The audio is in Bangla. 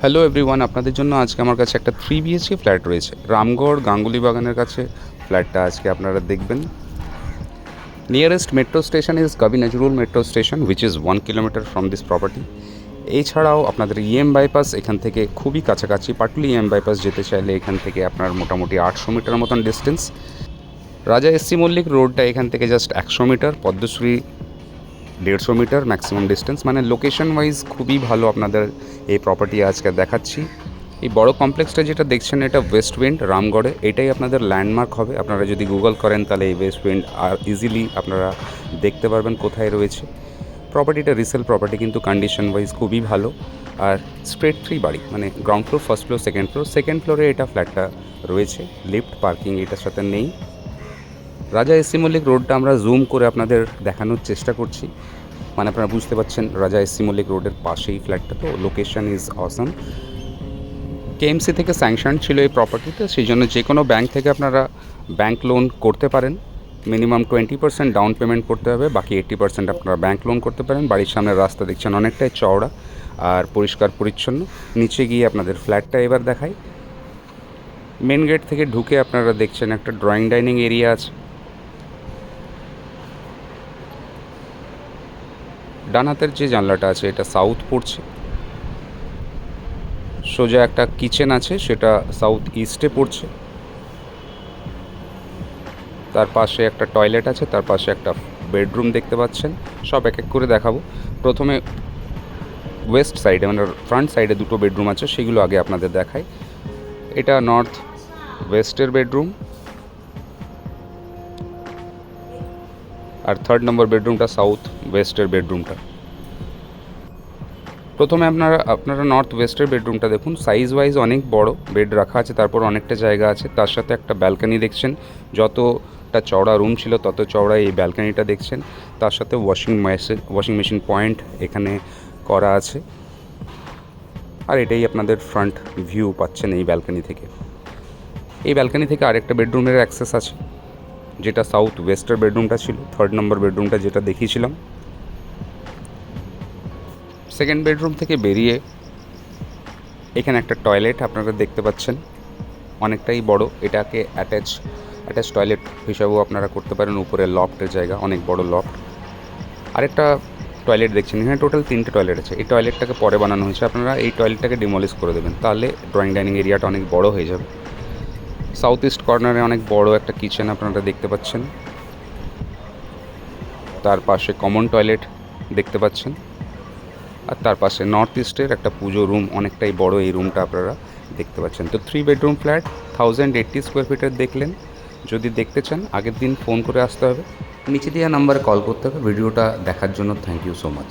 হ্যালো এভরিওয়ান, আপনাদের জন্য আজকে আমার কাছে একটা 3 বিএইচকে ফ্ল্যাট রয়েছে রামগড় গাঙ্গুলি বাগানের কাছে। ফ্ল্যাটটা আজকে আপনারা দেখবেন। Nearest metro station is Kavi Nazrul metro station which is 1 kilometre from this property. এছাড়াও আপনাদের ইএম বাইপাস এখান থেকে খুবই কাছাকাছি। পাটুলি ইএম বাইপাস যেতে চাইলে এখান থেকে আপনার মোটামুটি 800 মিটার মতন ডিস্টেন্স। রাজা এসসি মল্লিক রোডটা এখান থেকে just 100 metre, Padmashree 150 metre maximum distance. মানে লোকেশন ওয়াইজ খুবই ভালো আপনাদের এই প্রপার্টি আজকে দেখাচ্ছি। এই বড় কমপ্লেক্সটা যেটা দেখছেন এটা ওয়েস্ট উইন্ড রামগড়ে। এটাই আপনাদের ল্যান্ডমার্ক হবে। আপনারা যদি গুগল করেন তাহলে এই ওয়েস্ট উইন্ড আর ইজিলি আপনারা দেখতে পারবেন কোথায় রয়েছে। প্রপার্টিটা রিসেল প্রপার্টি, কিন্তু কন্ডিশন ওয়াইজ খুবই ভালো। আর স্ট্রেট 3 বাড়ি, মানে ground floor, first floor, second floor. Second ফ্লোরে এটা ফ্ল্যাটটা রয়েছে। লিফট পার্কিং এটার সাথে নেই। রাজা এসসি মল্লিক রোডটা আমরা জুম করে আপনাদের দেখানোর চেষ্টা করছি। মানে আপনারা বুঝতে পারছেন রাজা এসসি মল্লিক রোডের পাশেই ফ্ল্যাটটা, তো লোকেশন ইজ অসাম। কেএমসি থেকে স্যাংশন ছিল এই প্রপার্টিতে, সেই জন্য যে কোনো ব্যাংক থেকে আপনারা ব্যাংক লোন করতে পারেন। মিনিমাম 20% ডাউন পেমেন্ট করতে হবে, বাকি 80% আপনারা ব্যাংক লোন করতে পারেন। বাড়ির সামনের রাস্তা দেখছেন অনেকটাই চওড়া আর পরিষ্কার পরিচ্ছন্ন। নিচে গিয়ে আপনাদের ফ্ল্যাটটা এবার দেখাই। মেন গেট থেকে ঢুকে আপনারা দেখছেন একটা ড্রয়িং ডাইনিং এরিয়া আছে। ডান হাতের যে জানলাটা আছে এটা সাউথ পড়ছে। সোজা একটা কিচেন আছে, সেটা সাউথ ইস্টে পড়ছে। তার পাশে একটা টয়লেট আছে, তার পাশে একটা বেডরুম দেখতে পাচ্ছেন। সব এক এক করে দেখাবো। প্রথমে ওয়েস্ট সাইডে, মানে ফ্রন্ট সাইডে দুটো বেডরুম আছে, সেগুলো আগে আপনাদের দেখাই। এটা নর্থ ওয়েস্টের বেডরুম, আর 3rd নম্বর বেডরুমটা সাউথ ওয়েস্টের বেডরুমটা। প্রথমে আপনারা নর্থ ওয়েস্টের বেডরুমটা দেখুন। সাইজ ওয়াইজ অনেক বড় বেড রাখা আছে, তারপর অনেকটা জায়গা আছে। তার সাথে একটা ব্যালকানি দেখছেন। যতটা চওড়া রুম ছিল তত চওড়া এই ব্যালকানিটা দেখছেন। তার সাথে ওয়াশিং মেশিন পয়েন্ট এখানে করা আছে। আর এটাই আপনাদের ফ্রন্ট ভিউ পাচ্ছেন এই ব্যালকানি থেকে। এই ব্যালকানি থেকে আরেকটা বেডরুমের অ্যাক্সেস আছে, যেটা সাউথ ওয়েস্টের বেডরুমটা ছিল, 3rd নম্বর বেডরুমটা যেটা দেখিয়েছিলাম। সেকেন্ড বেডরুম থেকে বেরিয়ে এখানে একটা টয়লেট আপনারা দেখতে পাচ্ছেন, অনেকটাই বড়। এটাকে অ্যাটাচ টয়লেট হিসাবেও আপনারা করতে পারেন। উপরে লফটের জায়গা, অনেক বড় লফট। আরেকটা টয়লেট দেখছেন, এখানে টোটাল 3টে টয়লেট আছে। এই টয়লেটটাকে পরে বানানো হয়েছে, আপনারা এই টয়লেটটাকে ডিমলিশ করে দেবেন, তাহলে ড্রয়িং ডাইনিং এরিয়াটা অনেক বড় হয়ে যাবে। সাউথ ইস্ট কর্নারে অনেক বড় একটা কিচেন আপনারা দেখতে পাচ্ছেন। তার পাশে কমন টয়লেট দেখতে পাচ্ছেন। আর তার পাশে নর্থ ইস্টের একটা পুজো রুম, অনেকটাই বড় এই রুমটা আপনারা দেখতে পাচ্ছেন। তো 3 বেডরুম ফ্ল্যাট 1080 স্কোয়ার ফিটের দেখলেন। যদি দেখতে চান আগের দিন ফোন করে আসতে হবে, নিচে দেওয়া নাম্বারে কল করতে হবে। ভিডিওটা দেখার জন্য থ্যাংক ইউ সো মাচ।